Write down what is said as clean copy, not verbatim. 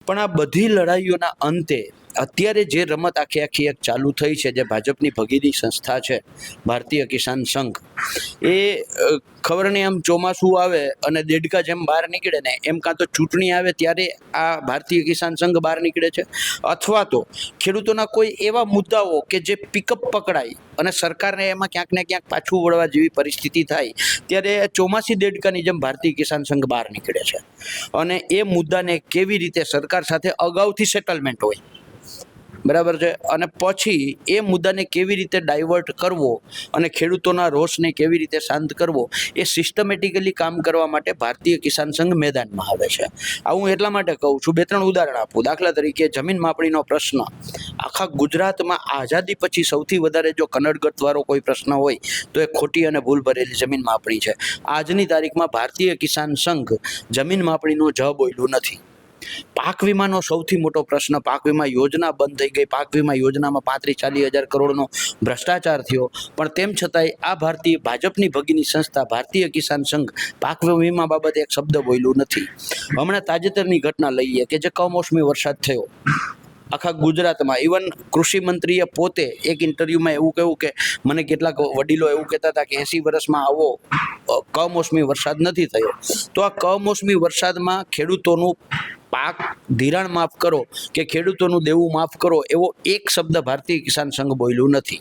પણ આ બધી લડાઈઓના અંતે અત્યારે જે રમત આખી એક ચાલુ થઈ છે, જે ભાજપની ભગીની સંસ્થા છે ભારતીય કિસાન સંઘ, એ ખબર નહીં આમ ચોમાસું આવે અને દેડકા જેમ બહાર નીકળે ને એમ, કાં તો ચૂંટણી આવે ત્યારે આ ભારતીય કિસાન સંઘ બહાર નીકળે છે, અથવા તો ખેડૂતોના કોઈ એવા મુદ્દાઓ કે જે પિકઅપ પકડાય અને સરકારને એમાં ક્યાંક ને ક્યાંક પાછું વળવા જેવી પરિસ્થિતિ થાય ત્યારે ચોમાસી દેડકાની જેમ ભારતીય કિસાન સંઘ બહાર નીકળે છે. અને એ મુદ્દાને કેવી રીતે સરકાર સાથે અગાઉથી સેટલમેન્ટ હોય, બરાબર છે, અને પછી એ મુદ્દાને કેવી રીતે ડાયવર્ટ કરવો અને ખેડૂતોના રોષને કેવી રીતે શાંત કરવો, એ સિસ્ટમેટિકલી કામ કરવા માટે ભારતીય કિસાન સંઘ મેદાનમાં આવે છે. આ હું એટલા માટે કહું છું, 2-3 ઉદાહરણ આપું. દાખલા તરીકે જમીન માપણીનો પ્રશ્ન આખા ગુજરાતમાં આઝાદી પછી સૌથી વધારે જો કનડગતવાળો કોઈ પ્રશ્ન હોય તો એ ખોટી અને ભૂલ ભરેલી જમીન માપણી છે. આજની તારીખમાં ભારતીય કિસાન સંઘ જમીન માપણીનો જ બોલ્યું નથી. પાક વીમાનો સૌથી મોટો પ્રશ્ન, પાક વીમા યોજના બંધ થઈ ગઈ, પાક વીમા યોજનામાં 35-40 હજાર કરોડનો ભ્રષ્ટાચાર થયો, પણ તેમ છતાંય આ ભાજપની ભગીની સંસ્થા ભારતીય કિસાન સંઘ પાક વીમા બાબતે એક શબ્દ બોલ્યું નથી. હમણાં તાજેતરની ઘટના લઈએ કે જે કમોસમી વરસાદ થયો આખા ગુજરાતમાં. ઇવન કૃષિ મંત્રીએ પોતે એક ઇન્ટરવ્યુમાં એવું કહ્યું કે મને કેટલાક વડીલો એવું કહેતા હતા કે 80 વર્ષમાં આવો કમોસમી વરસાદ નથી થયો. તો આ કમોસમી વરસાદમાં ખેડૂતોનું પાક ધિરાણ માફ કરો કે ખેડૂતોનું દેવું માફ કરો, એવો એક શબ્દ ભારતીય કિસાન સંઘ બોલ્યું નથી.